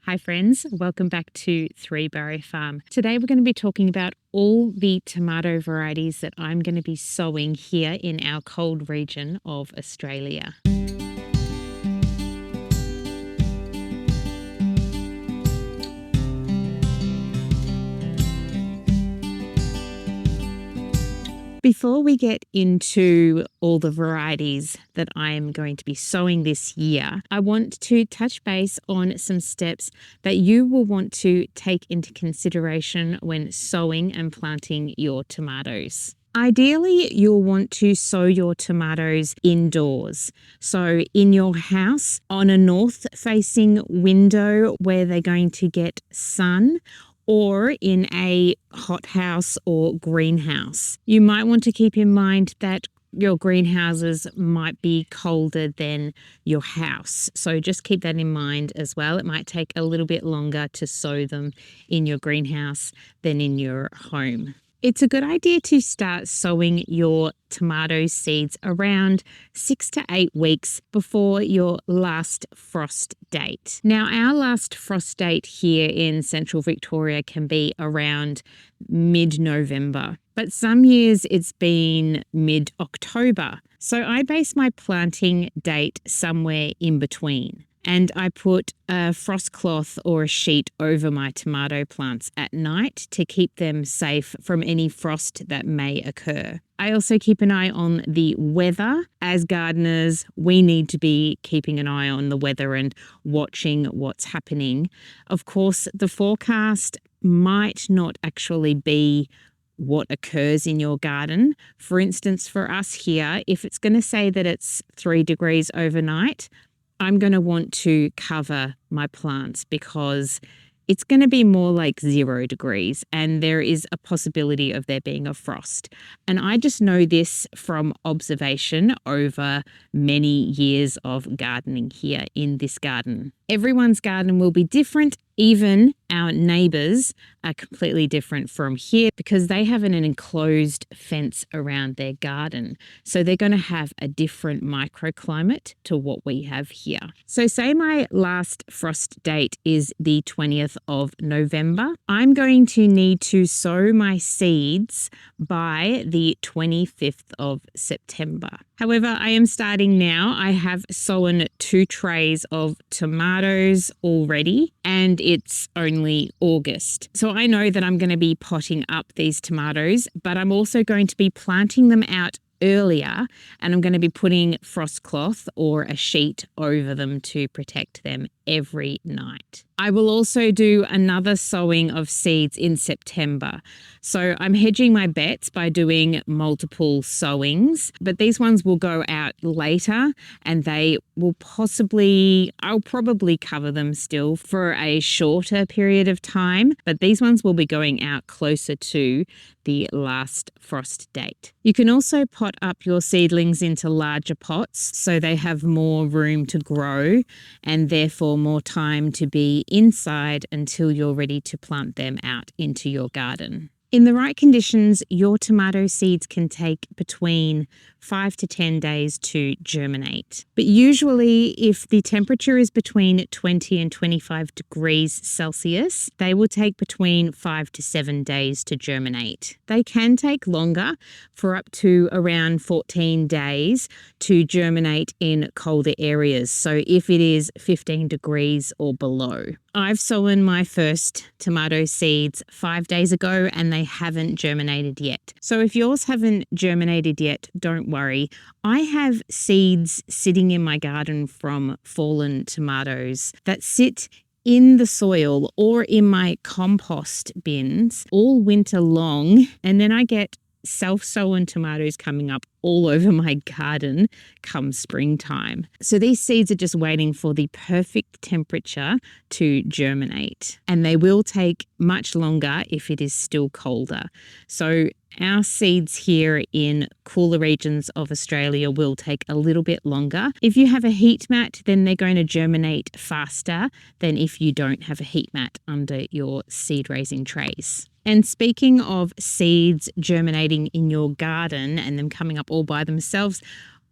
Hi friends, welcome back to 3 Barrow Farm. Today we're going to be talking about all the tomato varieties that I'm going to be sowing here in our cold region of Australia. Before we get into all the varieties that I am going to be sowing this year, I want to touch base on some steps that you will want to take into consideration when sowing and planting your tomatoes. Ideally, you'll want to sow your tomatoes indoors. So in your house, on a north-facing window where they're going to get sun, or in a hothouse or greenhouse. You might want to keep in mind that your greenhouses might be colder than your house. So just keep that in mind as well. It might take a little bit longer to sow them in your greenhouse than in your home. It's a good idea to start sowing your tomato seeds around 6 to 8 weeks before your last frost date. Now, our last frost date here in central Victoria can be around mid-November, but some years it's been mid-October. So I base my planting date somewhere in between. And I put a frost cloth or a sheet over my tomato plants at night to keep them safe from any frost that may occur. I also keep an eye on the weather. As gardeners, we need to be keeping an eye on the weather and watching what's happening. Of course, the forecast might not actually be what occurs in your garden. For instance, for us here, if it's going to say that it's 3 degrees overnight, I'm going to want to cover my plants because it's going to be more like 0 degrees and there is a possibility of there being a frost. And I just know this from observation over many years of gardening here in this garden. Everyone's garden will be different. Even our neighbours are completely different from here because they have an enclosed fence around their garden. So they're going to have a different microclimate to what we have here. So say my last frost date is the 20th of November. I'm going to need to sow my seeds by the 25th of September. However, I am starting now. I have sown 2 trays of tomatoes already, and it's only August. So I know that I'm going to be potting up these tomatoes, but I'm also going to be planting them out earlier, and I'm going to be putting frost cloth or a sheet over them to protect them every night. I will also do another sowing of seeds in September. So I'm hedging my bets by doing multiple sowings, but these ones will go out later and they will I'll probably cover them still for a shorter period of time, but these ones will be going out closer to the last frost date. You can also pot up your seedlings into larger pots so they have more room to grow and therefore more time to be inside until you're ready to plant them out into your garden. In the right conditions, your tomato seeds can take between 5 to 10 days to germinate. But usually, if the temperature is between 20 and 25 degrees Celsius, they will take between 5 to 7 days to germinate. They can take longer, for up to around 14 days, to germinate in colder areas. So if it is 15 degrees or below. I've sown my first tomato seeds 5 days ago and they haven't germinated yet. So if yours haven't germinated yet, don't worry. I have seeds sitting in my garden from fallen tomatoes that sit in the soil or in my compost bins all winter long, and then I get self-sown tomatoes coming up all over my garden come springtime. So these seeds are just waiting for the perfect temperature to germinate, and they will take much longer if it is still colder. So our seeds here in cooler regions of Australia will take a little bit longer. If you have a heat mat, then they're going to germinate faster than if you don't have a heat mat under your seed raising trays. And speaking of seeds germinating in your garden and them coming up all by themselves,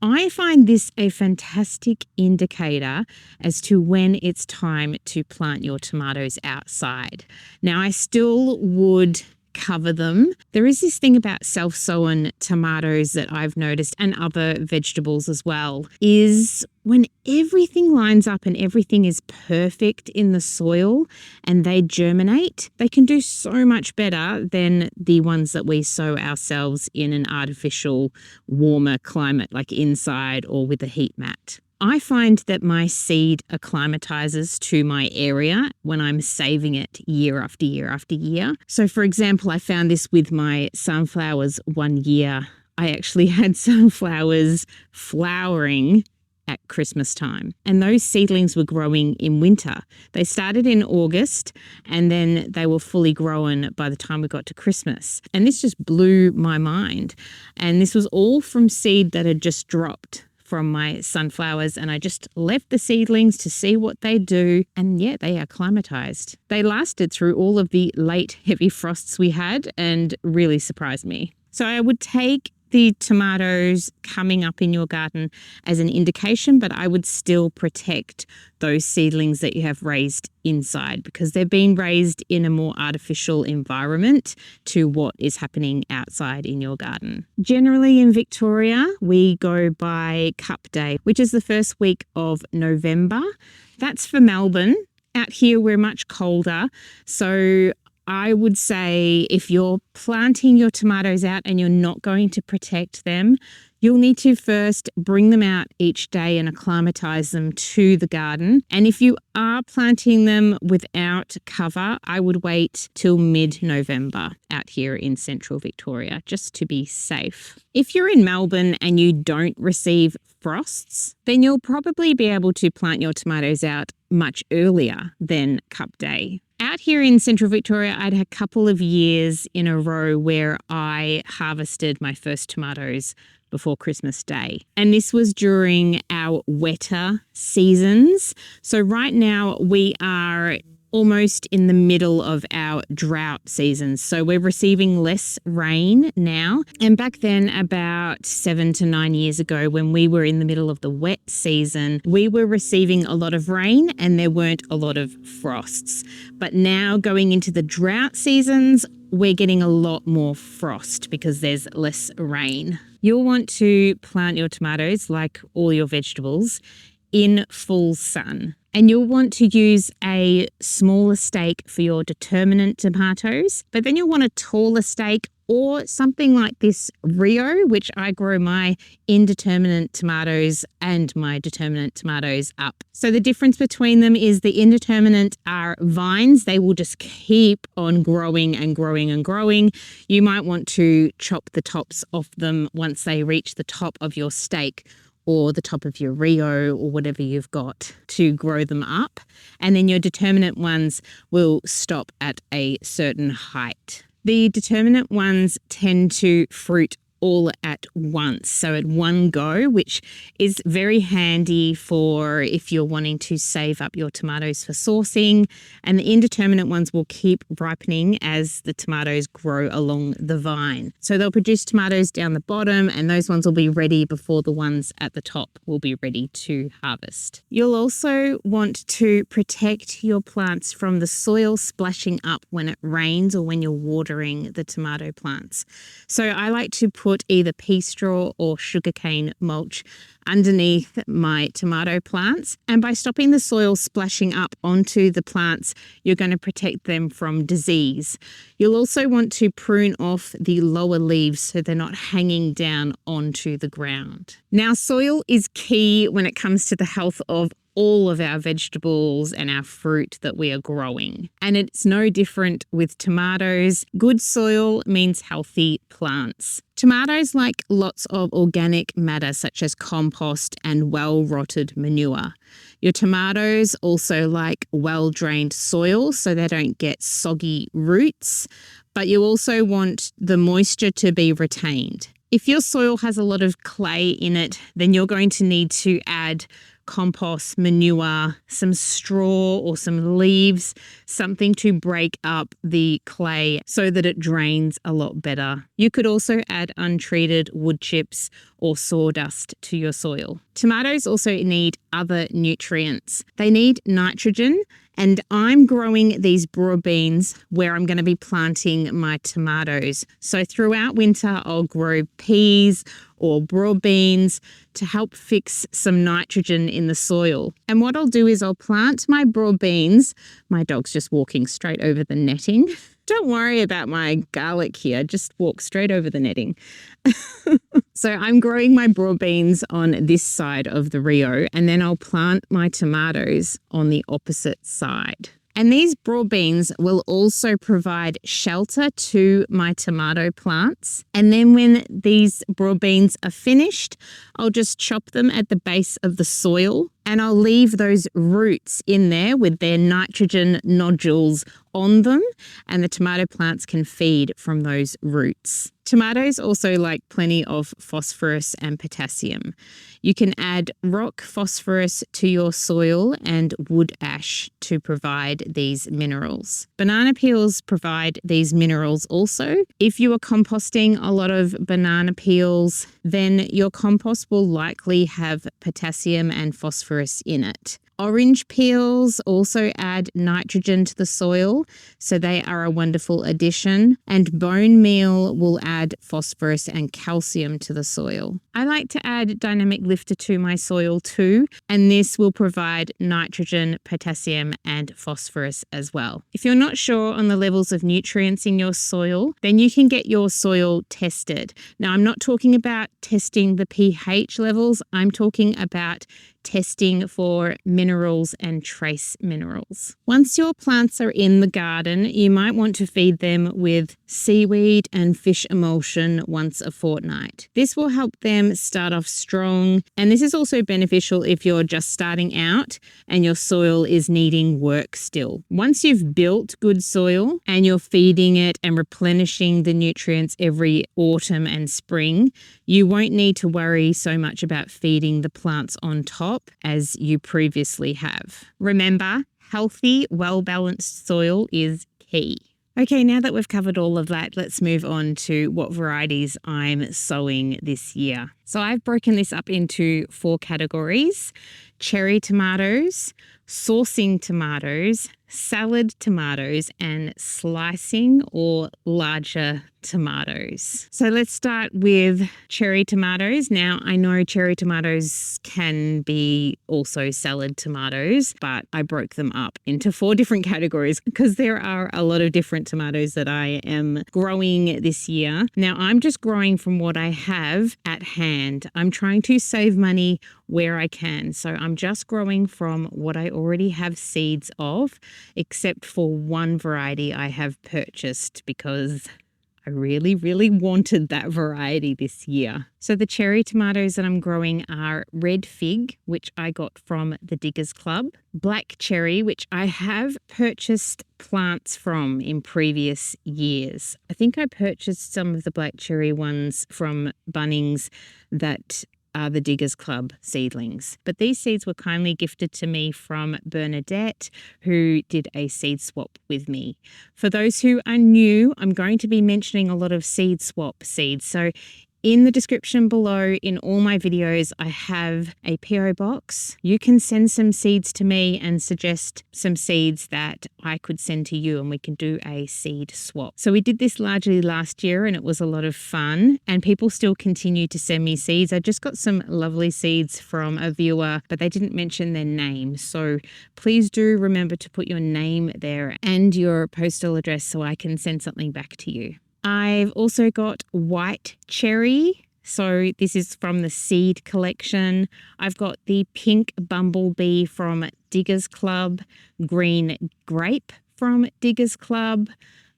I find this a fantastic indicator as to when it's time to plant your tomatoes outside. Now, I still would cover them. There is this thing about self-sown tomatoes that I've noticed, and other vegetables as well, is when everything lines up and everything is perfect in the soil and they germinate, they can do so much better than the ones that we sow ourselves in an artificial warmer climate, like inside or with a heat mat. I find that my seed acclimatizes to my area when I'm saving it year after year after year. So, for example, I found this with my sunflowers one year. I actually had sunflowers flowering at Christmas time, and those seedlings were growing in winter. They started in August and then they were fully grown by the time we got to Christmas. And this just blew my mind. And this was all from seed that had just dropped from my sunflowers, and I just left the seedlings to see what they do, and yeah, they acclimatized. They lasted through all of the late heavy frosts we had and really surprised me. So I would take the tomatoes coming up in your garden as an indication, but I would still protect those seedlings that you have raised inside because they're being raised in a more artificial environment to what is happening outside in your garden. Generally in Victoria, we go by Cup Day, which is the first week of November. That's for Melbourne. Out here, we're much colder, so I would say if you're planting your tomatoes out and you're not going to protect them, you'll need to first bring them out each day and acclimatize them to the garden. And if you are planting them without cover, I would wait till mid-November out here in central Victoria just to be safe. If you're in Melbourne and you don't receive frosts, then you'll probably be able to plant your tomatoes out much earlier than Cup Day. Out here in central Victoria, I'd had a couple of years in a row where I harvested my first tomatoes before Christmas Day. And this was during our wetter seasons. So right now we are almost in the middle of our drought season. So we're receiving less rain now. And back then, about 7 to 9 years ago, when we were in the middle of the wet season, we were receiving a lot of rain and there weren't a lot of frosts. But now going into the drought seasons, we're getting a lot more frost because there's less rain. You'll want to plant your tomatoes, like all your vegetables, in full sun. And you'll want to use a smaller stake for your determinate tomatoes, but then you'll want a taller stake or something like this Rio, which I grow my indeterminate tomatoes and my determinate tomatoes up. So the difference between them is the indeterminate are vines. They will just keep on growing and growing and growing. You might want to chop the tops off them once they reach the top of your stake or the top of your Rio or whatever you've got to grow them up. And then your determinate ones will stop at a certain height. The determinate ones tend to fruit all at once, so at one go, which is very handy for if you're wanting to save up your tomatoes for sourcing. And the indeterminate ones will keep ripening as the tomatoes grow along the vine. So they'll produce tomatoes down the bottom, and those ones will be ready before the ones at the top will be ready to harvest. You'll also want to protect your plants from the soil splashing up when it rains or when you're watering the tomato plants. So I like to put either pea straw or sugarcane mulch underneath my tomato plants. And by stopping the soil splashing up onto the plants, you're going to protect them from disease. You'll also want to prune off the lower leaves so they're not hanging down onto the ground. Now, soil is key when it comes to the health of all of our vegetables and our fruit that we are growing. And it's no different with tomatoes. Good soil means healthy plants. Tomatoes like lots of organic matter such as compost and well-rotted manure. Your tomatoes also like well-drained soil so they don't get soggy roots, but you also want the moisture to be retained. If your soil has a lot of clay in it, then you're going to need to add compost, manure, some straw or some leaves, something to break up the clay so that it drains a lot better. You could also add untreated wood chips or sawdust to your soil. Tomatoes also need other nutrients. They need nitrogen, and I'm growing these broad beans where I'm going to be planting my tomatoes. So throughout winter, I'll grow peas or broad beans to help fix some nitrogen in the soil. And what I'll do is I'll plant my broad beans. My dog's just walking straight over the netting. Don't worry about my garlic here, just walk straight over the netting. So I'm growing my broad beans on this side of the Rio, and then I'll plant my tomatoes on the opposite side. And these broad beans will also provide shelter to my tomato plants. And then when these broad beans are finished, I'll just chop them at the base of the soil, and I'll leave those roots in there with their nitrogen nodules on them, and the tomato plants can feed from those roots. Tomatoes also like plenty of phosphorus and potassium. You can add rock phosphorus to your soil and wood ash to provide these minerals. Banana peels provide these minerals also. If you are composting a lot of banana peels, then your compost will likely have potassium and phosphorus in it. Orange peels also add nitrogen to the soil, so they are a wonderful addition. And bone meal will add phosphorus and calcium to the soil. I like to add dynamic lifter to my soil too, and this will provide nitrogen, potassium, and phosphorus as well. If you're not sure on the levels of nutrients in your soil, then you can get your soil tested. Now, I'm not talking about testing the pH levels. I'm talking about testing for minerals and trace minerals. Once your plants are in the garden, you might want to feed them with seaweed and fish emulsion once a fortnight. This will help them start off strong, and this is also beneficial if you're just starting out and your soil is needing work still. Once you've built good soil and you're feeding it and replenishing the nutrients every autumn and spring, you won't need to worry so much about feeding the plants on top as you previously have. Remember, healthy, well-balanced soil is key. Okay, now that we've covered all of that, let's move on to what varieties I'm sowing this year. So I've broken this up into 4 categories: cherry tomatoes, saucing tomatoes, salad tomatoes, and slicing or larger tomatoes. So let's start with cherry tomatoes. Now, I know cherry tomatoes can be also salad tomatoes, but I broke them up into 4 different categories because there are a lot of different tomatoes that I am growing this year. Now, I'm just growing from what I have at hand. I'm trying to save money where I can. So I'm just growing from what I already have seeds of, except for one variety I have purchased because I really, really wanted that variety this year. So the cherry tomatoes that I'm growing are red fig, which I got from the Diggers Club, black cherry, which I have purchased plants from in previous years. I think I purchased some of the black cherry ones from Bunnings that are the Diggers Club seedlings. But these seeds were kindly gifted to me from Bernadette, who did a seed swap with me. For those who are new, I'm going to be mentioning a lot of seed swap seeds. So in the description below, in all my videos, I have a PO box. You can send some seeds to me and suggest some seeds that I could send to you, and we can do a seed swap. So we did this largely last year, and it was a lot of fun, and people still continue to send me seeds. I just got some lovely seeds from a viewer, but they didn't mention their name. So please do remember to put your name there and your postal address so I can send something back to you. I've also got white cherry. So this is from the seed collection. I've got the pink bumblebee from Diggers Club, green grape from Diggers Club,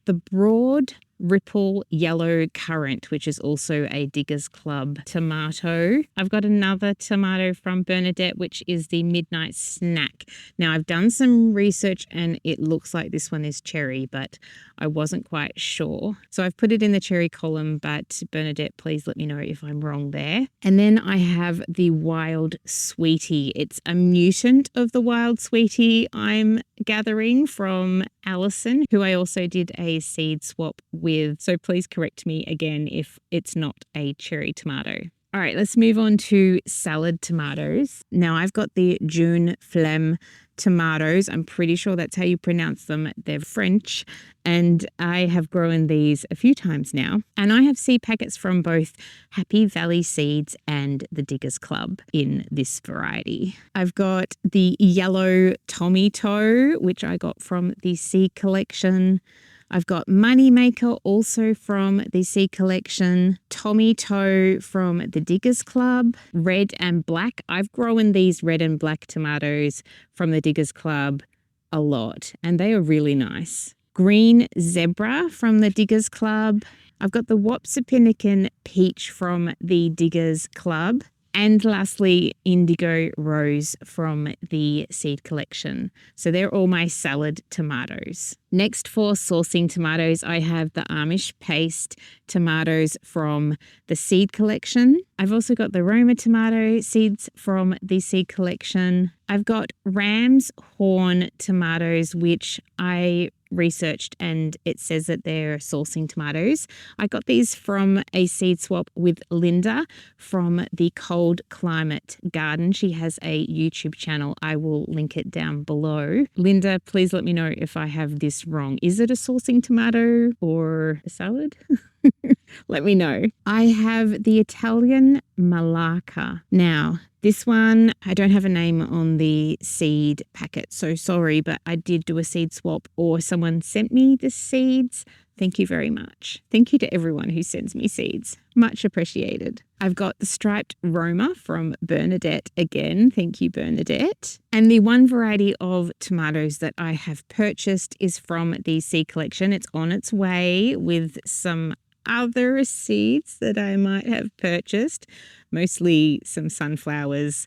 the broad Ripple Yellow Currant, which is also a Diggers Club tomato. I've got another tomato from Bernadette, which is the Midnight Snack. Now, I've done some research and it looks like this one is cherry, but I wasn't quite sure. So I've put it in the cherry column, but Bernadette, please let me know if I'm wrong there. And then I have the Wild Sweetie. It's a mutant of the Wild Sweetie I'm gathering from Alison, who I also did a seed swap with. So please correct me again if it's not a cherry tomato. All right, let's move on to salad tomatoes. Now I've got the June Flemme tomatoes. I'm pretty sure that's how you pronounce them. They're French, and I have grown these a few times now. And I have seed packets from both Happy Valley Seeds and the Diggers Club in this variety. I've got the yellow tomato, which I got from the seed collection. I've got Moneymaker also from the seed collection, Tomato from the Diggers Club, red and black. I've grown these red and black tomatoes from the Diggers Club a lot, and they are really nice. Green Zebra from the Diggers Club. I've got the Wapsipinicon Peach from the Diggers Club. And lastly, Indigo Rose from the seed collection. So they're all my salad tomatoes. Next, for sourcing tomatoes, I have the Amish paste tomatoes from the seed collection. I've also got the Roma tomato seeds from the seed collection. I've got Ram's Horn tomatoes, which I researched and it says that they're sourcing tomatoes. I got these from a seed swap with Linda from the Cold Climate Garden. She has a YouTube channel. I will link it down below. Linda, please let me know if I have this wrong. Is it a sourcing tomato or a salad? Let me know. I have the Italian Malacca. Now, this one, I don't have a name on the seed packet, so sorry, but I did do a seed swap or someone sent me the seeds. Thank you very much. Thank you to everyone who sends me seeds. Much appreciated. I've got the striped Roma from Bernadette again. Thank you, Bernadette. And the one variety of tomatoes that I have purchased is from the seed collection. It's on its way with some other seeds that I might have purchased, mostly some sunflowers,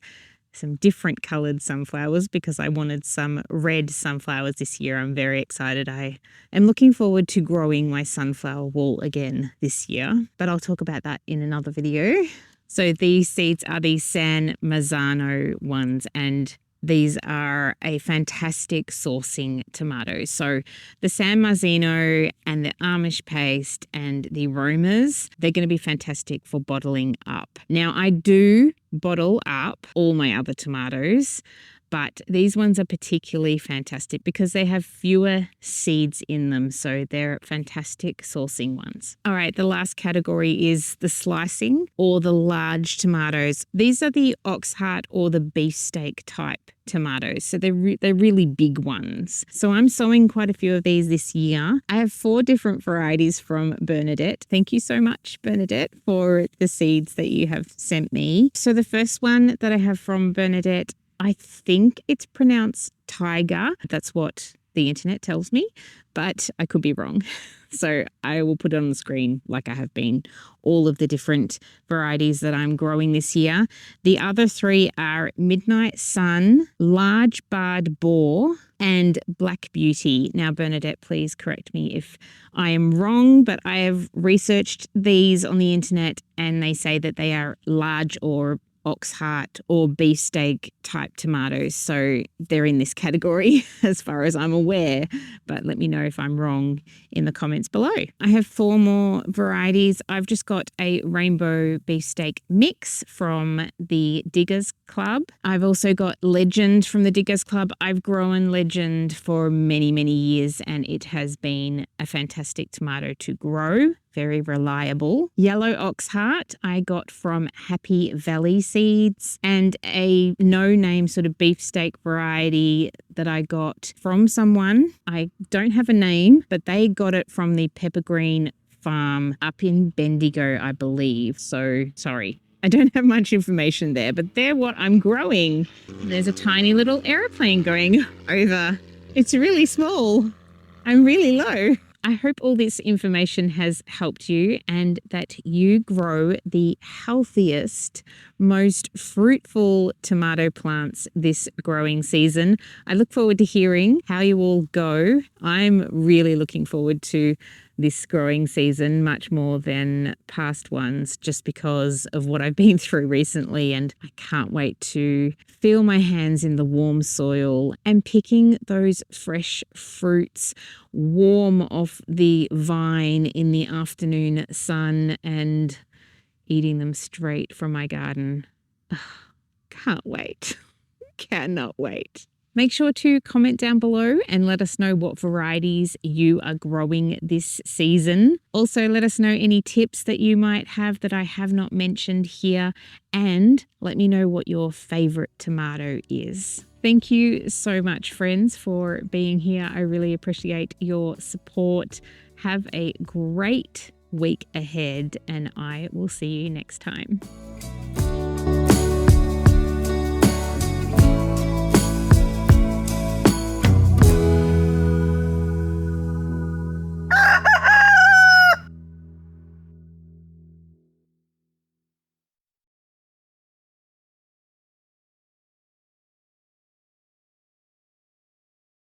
some different coloured sunflowers because I wanted some red sunflowers this year. I'm very excited. I am looking forward to growing my sunflower wall again this year, but I'll talk about that in another video. So these seeds are the San Marzano ones, and these are a fantastic sourcing tomato. So the San Marzano and the Amish paste and the Romas, they're going to be fantastic for bottling up. Now, I do bottle up all my other tomatoes, but these ones are particularly fantastic because they have fewer seeds in them. So they're fantastic sourcing ones. All right, the last category is the slicing or the large tomatoes. These are the oxheart or the beefsteak type tomatoes. So they're really big ones. So I'm sowing quite a few of these this year. I have 4 different varieties from Bernadette. Thank you so much, Bernadette, for the seeds that you have sent me. So the first one that I have from Bernadette, I think it's pronounced tiger. That's what the internet tells me, but I could be wrong. So I will put it on the screen like I have been, all of the different varieties that I'm growing this year. The other 3 are Midnight Sun, Large Barred Boar, and Black Beauty. Now, Bernadette, please correct me if I am wrong, but I have researched these on the internet and they say that they are large or oxheart or beefsteak type tomatoes. So they're in this category as far as I'm aware, but let me know if I'm wrong in the comments below. I have 4 more varieties. I've just got a rainbow beefsteak mix from the Diggers Club. I've also got Legend from the Diggers Club. I've grown Legend for many, many years and it has been a fantastic tomato to grow. Very reliable. Yellow Oxheart I got from Happy Valley Seeds, and a no-name sort of beefsteak variety that I got from someone. I don't have a name, but they got it from the Peppergreen farm up in Bendigo, I believe. So sorry, I don't have much information there, but they're what I'm growing. There's a tiny little airplane going over. It's really small. I'm really low. I hope all this information has helped you and that you grow the healthiest, most fruitful tomato plants this growing season. I look forward to hearing how you all go. I'm really looking forward to this growing season much more than past ones just because of what I've been through recently, and I can't wait to feel my hands in the warm soil and picking those fresh fruits warm off the vine in the afternoon sun and eating them straight from my garden. Can't wait. Cannot wait. Make sure to comment down below and let us know what varieties you are growing this season. Also, let us know any tips that you might have that I have not mentioned here, and let me know what your favorite tomato is. Thank you so much, friends, for being here. I really appreciate your support. Have a great week ahead, and I will see you next time.